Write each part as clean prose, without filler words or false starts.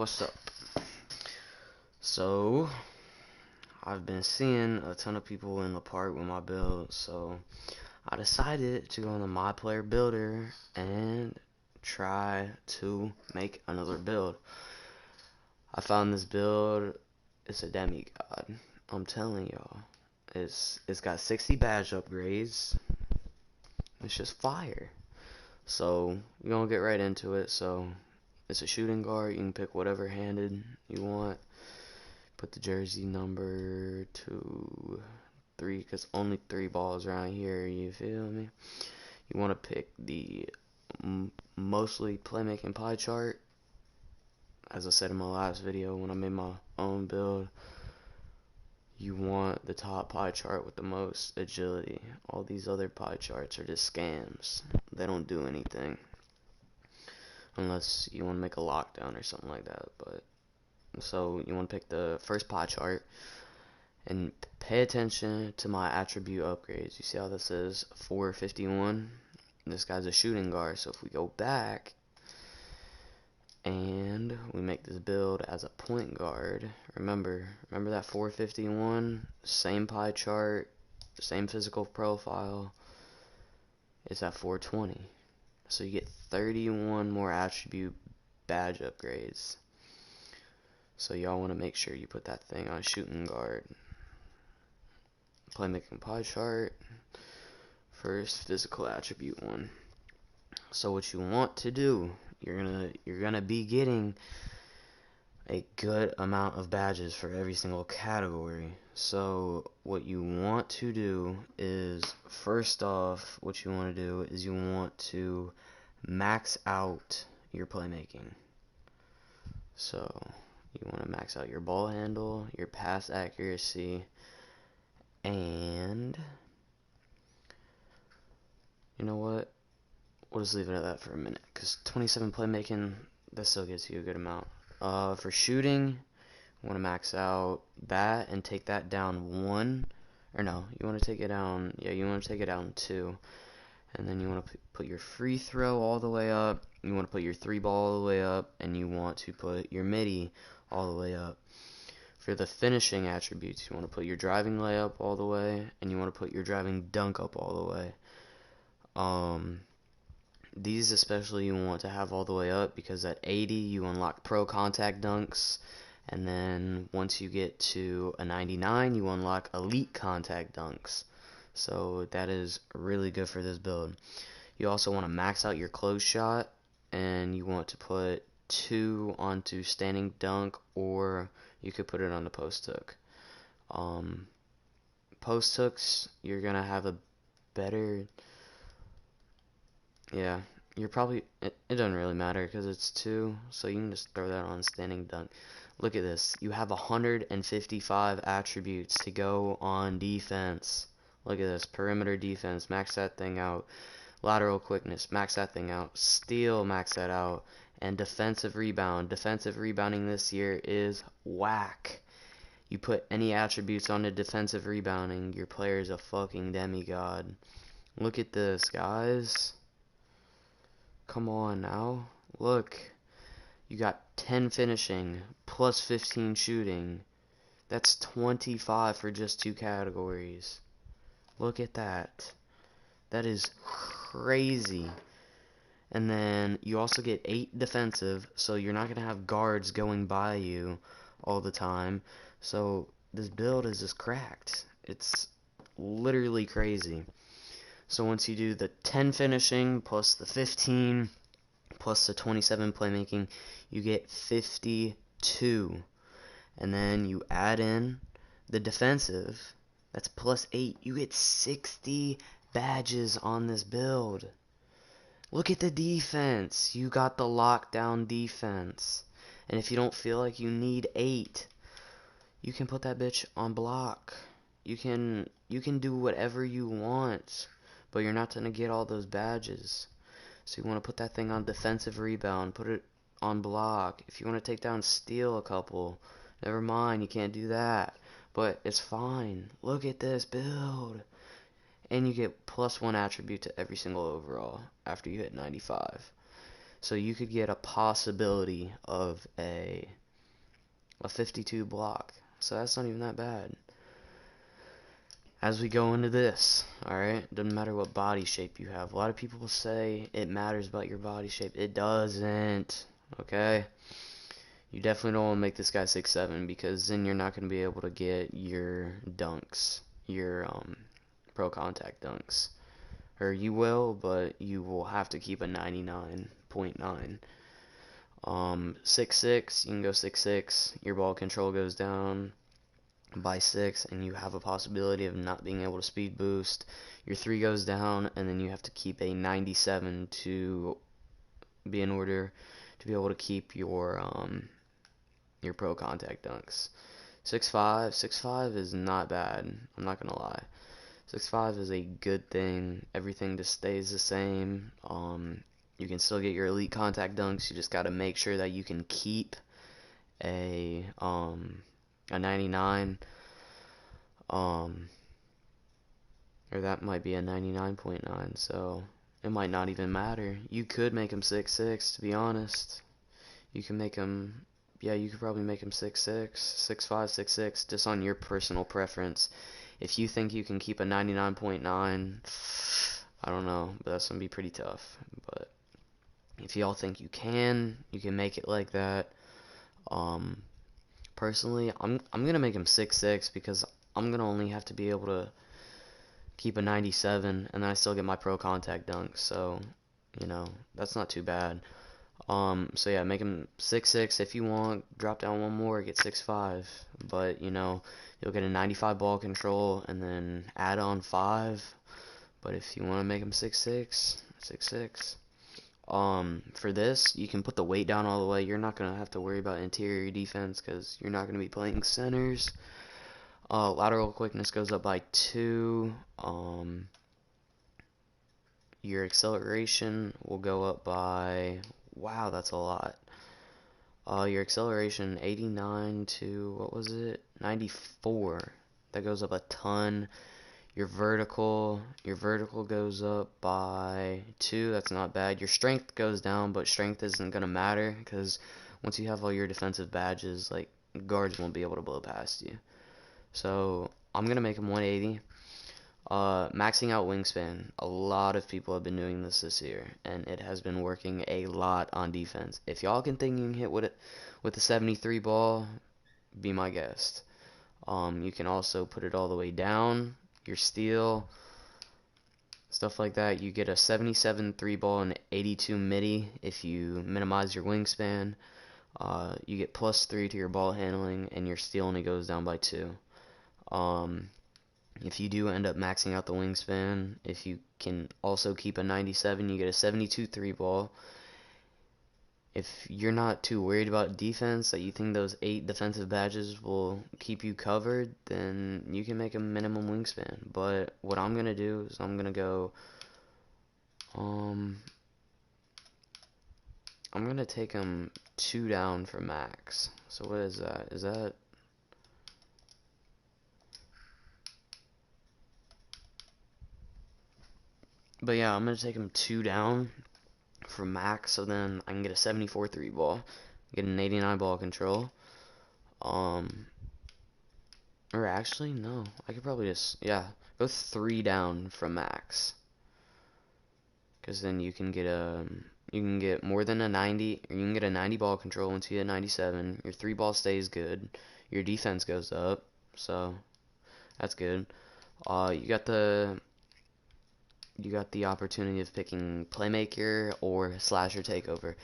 What's up? So, I've been seeing a ton of people in the park with my build, so I decided to go on the My Player Builder and try to make another build. I found this build. It's a Demigod. I'm telling y'all, it's got 60 badge upgrades. It's just fire. So we're gonna get right into it. So it's a shooting guard. You can pick whatever handed you want. Put the jersey number to 3, because only 3 balls around here, you feel me? You want to pick the mostly playmaking pie chart. As I said in my last video when I made my own build, you want the top pie chart with the most agility. All these other pie charts are just scams. They don't do anything unless you want to make a lockdown or something like that. But so you want to pick the first pie chart and pay attention to my attribute upgrades. You see how this is 451? This guy's a shooting guard. So if we go back and we make this build as a point guard, remember that 451, same pie chart, same physical profile, it's at 420. So you get 31 more attribute badge upgrades. So y'all want to make sure you put that thing on shooting guard. Playmaking pie chart, first physical attribute one. So what you want to do, you're gonna be getting a good amount of badges for every single category. So what you want to do is, first off, what you want to do is you want to max out your playmaking. So you want to max out your ball handle, your pass accuracy, and you know what? We'll just leave it at that for a minute, because 27 playmaking, that still gets you a good amount. For shooting, you want to max out that and take that down 1. Or no, you want to take it down, you want to take it down 2. And then you want to put your free throw all the way up. You want to put your 3 ball all the way up. And you want to put your midi all the way up. For the finishing attributes, you want to put your driving layup all the way. And you want to put your driving dunk up all the way. These especially you want to have all the way up, because at 80 you unlock pro contact dunks. And then once you get to a 99, you unlock elite contact dunks. So that is really good for this build. You also want to max out your close shot, and you want to put 2 onto standing dunk, or you could put it on the post hook. Post hooks, you're going to have a better, you're probably, it doesn't really matter because it's 2, so you can just throw that on standing dunk. Look at this. You have 155 attributes to go on defense. Look at this. Perimeter defense, max that thing out. Lateral quickness, max that thing out. Steal, max that out. And defensive rebound. Defensive rebounding this year is whack. You put any attributes on the defensive rebounding, your player is a fucking demigod. Look at this, guys. Come on now. Look. You got 10 finishing, plus 15 shooting. That's 25 for just 2 categories. Look at that. That is crazy. And then you also get 8 defensive, so you're not going to have guards going by you all the time. So this build is just cracked. It's literally crazy. So once you do the 10 finishing, plus the 15, plus the 27 playmaking, you get 52. And then you add in the defensive, that's plus 8. You get 60 badges on this build. Look at the defense. You got the lockdown defense. And if you don't feel like you need 8, you can put that bitch on block. You can do whatever you want, but you're not going to get all those badges. So you want to put that thing on defensive rebound, put it on block. If you want to take down steal a couple, never mind, you can't do that. But it's fine. Look at this build. And you get plus 1 attribute to every single overall after you hit 95. So you could get a possibility of a 52 block. So that's not even that bad. As we go into this, alright, doesn't matter what body shape you have. A lot of people will say it matters about your body shape. It doesn't, okay? You definitely don't want to make this guy 6'7", because then you're not going to be able to get your dunks, your pro contact dunks. Or you will, but you will have to keep a 99.9. 6'6", you can go 6'6", your ball control goes down by 6, and you have a possibility of not being able to speed boost. Your 3 goes down, and then you have to keep a 97 to be in order to be able to keep your pro contact dunks. 6'5" is not bad, I'm not gonna lie. 6'5" is a good thing. Everything just stays the same. You can still get your elite contact dunks. You just gotta make sure that you can keep a 99, or that might be a 99.9, so it might not even matter. You could make him 6'6", to be honest. You can make him, yeah, you could probably make him 6'6", 6'5", 6'6", just on your personal preference. If you think you can keep a 99.9, I don't know, but that's gonna be pretty tough. But if y'all think you can make it like that. Personally, I'm gonna make him 6'6", because I'm gonna only have to be able to keep a 97, and then I still get my pro contact dunk. So, you know, that's not too bad. So yeah, make him 6'6". If you want, drop down one more, get 6'5". But you know, you'll get a 95 ball control, and then add on 5. But if you want to make him 6'6", 6'6". For this, you can put the weight down all the way. You're not gonna have to worry about interior defense, because you're not gonna be playing centers. Lateral quickness goes up by 2. Your acceleration will go up by, wow, that's a lot. Your acceleration 89 to, what was it, 94. That goes up a ton. Your vertical goes up by 2. That's not bad. Your strength goes down, but strength isn't gonna matter, because once you have all your defensive badges, like, guards won't be able to blow past you. So I'm gonna make him 180. Maxing out wingspan. A lot of people have been doing this year, and it has been working a lot on defense. If y'all can think you can hit with the 73 ball, be my guest. You can also put it all the way down. Your steal, stuff like that. You get a 77 3 ball and 82 midi if you minimize your wingspan. You get +3 to your ball handling, and your steal only goes down by 2. If you do end up maxing out the wingspan, if you can also keep a 97, you get a 72 3 ball. If you're not too worried about defense, that you think those 8 defensive badges will keep you covered, then you can make a minimum wingspan. But what I'm gonna do is I'm gonna go, I'm gonna take him 2 down for max. So what is that? Is that, but yeah, I'm gonna take him 2 down for max, so then I can get a 74 3 ball, get an 89 ball control. Or actually, no, I could probably just, yeah, go 3 down from max, because then you can get more than a 90, or you can get a 90 ball control once you hit 97. Your 3 ball stays good, your defense goes up, so that's good. You got the opportunity of picking playmaker or slasher takeover.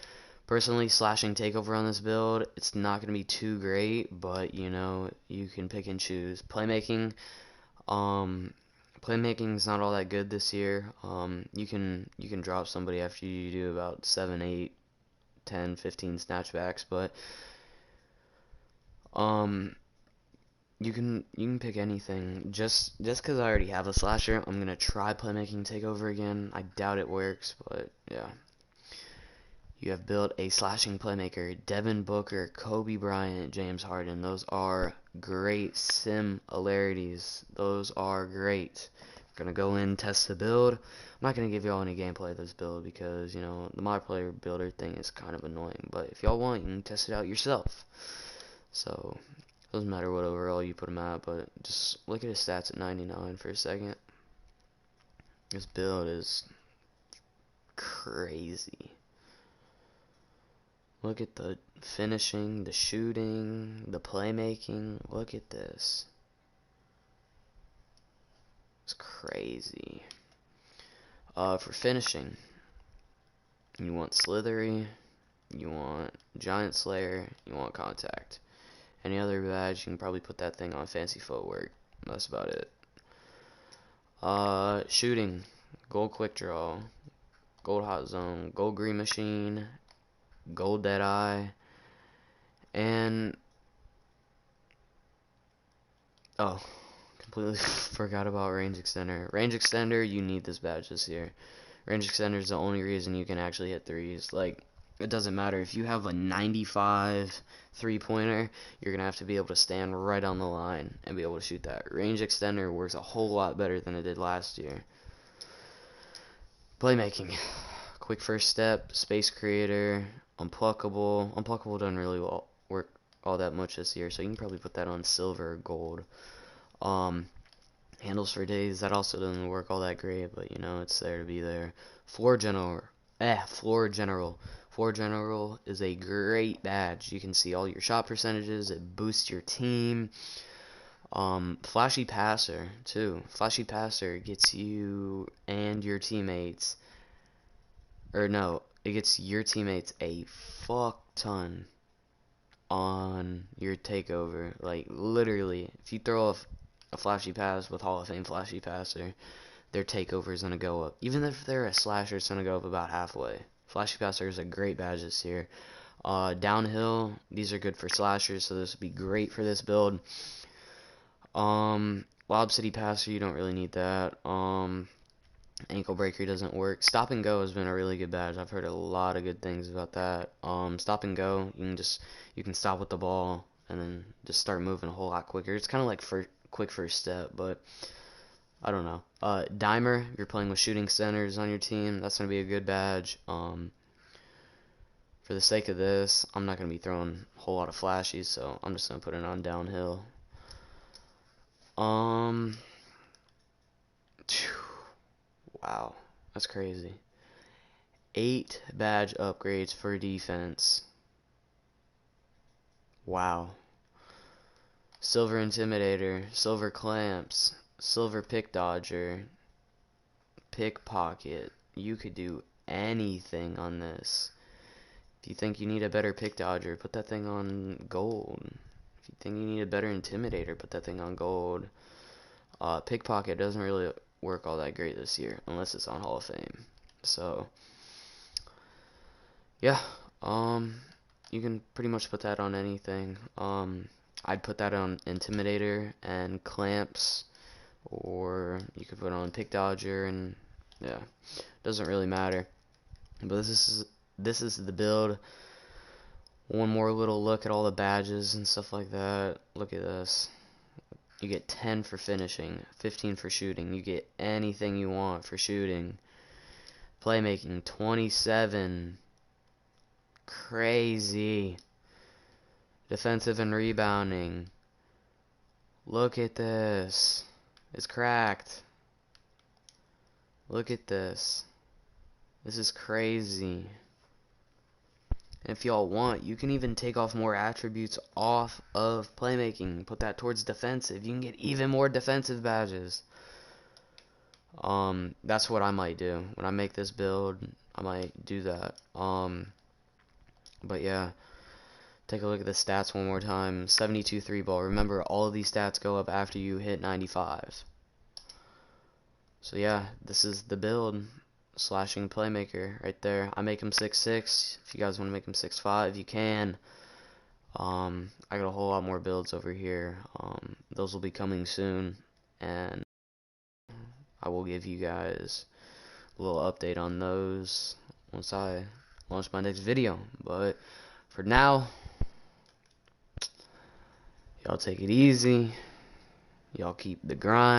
Personally, slashing takeover on this build, it's not going to be too great, but you know, you can pick and choose. Playmaking's not all that good this year. You can drop somebody after you do about 7, 8, 10, 15 snatchbacks, but you can pick anything. Just because I already have a slasher, I'm gonna try playmaking takeover again. I doubt it works, but yeah. You have built a slashing playmaker: Devin Booker, Kobe Bryant, James Harden. Those are great similarities. Those are great. Gonna go in, test the build. I'm not gonna give y'all any gameplay of this build because, you know, the My Player Builder thing is kind of annoying. But if y'all want, you can test it out yourself. So, doesn't matter what overall you put them at, but just look at his stats at 99 for a second. This build is crazy. Look at the finishing, the shooting, the playmaking. Look at this. It's crazy. For finishing, you want Slithery, you want Giant Slayer, you want Contact. Any other badge, you can probably put that thing on Fancy Footwork. That's about it. Shooting, Gold Quick Draw, Gold Hot Zone, Gold Green Machine, Gold Deadeye, and oh, completely forgot about Range Extender. Range Extender, you need this badge this year. Range Extender is the only reason you can actually hit threes. Like, it doesn't matter if you have a 95 three-pointer, you're gonna have to be able to stand right on the line and be able to shoot that. Range Extender works a whole lot better than it did last year. Playmaking, Quick First Step, Space Creator, Unpluckable. Unpluckable doesn't really work all that much this year, so you can probably put that on Silver or Gold. Handles for Days, that also doesn't work all that great, but you know, it's there to be there. Floor General. Floor General is a great badge. You can see all your shot percentages, it boosts your team. Flashy Passer, too. Flashy Passer gets you and your teammates, or no, it gets your teammates a fuck ton on your takeover. Like, literally, if you throw a flashy pass with Hall of Fame Flashy Passer, their takeover is going to go up. Even if they're a slasher, it's going to go up about halfway. Flashy Passer is a great badge this year. Downhill, these are good for slashers, so this would be great for this build. Lob City Passer, you don't really need that. Ankle Breaker doesn't work. Stop and Go has been a really good badge. I've heard a lot of good things about that. Stop and Go, you can stop with the ball and then just start moving a whole lot quicker. It's kind of like Quick First Step, but I don't know. Dimer, you're playing with shooting centers on your team. That's going to be a good badge. For the sake of this, I'm not going to be throwing a whole lot of flashies, so I'm just going to put it on Downhill. Wow, that's crazy. 8 badge upgrades for defense. Wow. Silver Intimidator, Silver Clamps, Silver Pick Dodger, Pickpocket. You could do anything on this. If you think you need a better Pick Dodger, put that thing on Gold. If you think you need a better Intimidator, put that thing on Gold. Pickpocket doesn't really work all that great this year, unless it's on Hall of Fame. So, yeah, you can pretty much put that on anything. I'd put that on Intimidator and Clamps, or you could put on Pick Dodger, and yeah, doesn't really matter. But this is the build. One more little look at all the badges and stuff like that. Look at this. You get 10 for finishing, 15 for shooting. You get anything you want for shooting. Playmaking, 27. Crazy. Defensive and rebounding. Look at this. It's cracked. Look at this. This is crazy. And if y'all want, you can even take off more attributes off of playmaking. Put that towards defensive. You can get even more defensive badges. That's what I might do. When I make this build, I might do that. But yeah. Take a look at the stats one more time. 72 3-ball. Remember, all of these stats go up after you hit 95. So yeah, this is the build. Slashing playmaker right there. I make him 6'6". If you guys want to make him 6'5", you can. I got a whole lot more builds over here. Those will be coming soon, and I will give you guys a little update on those once I launch my next video. But for now, y'all take it easy. Y'all keep the grind.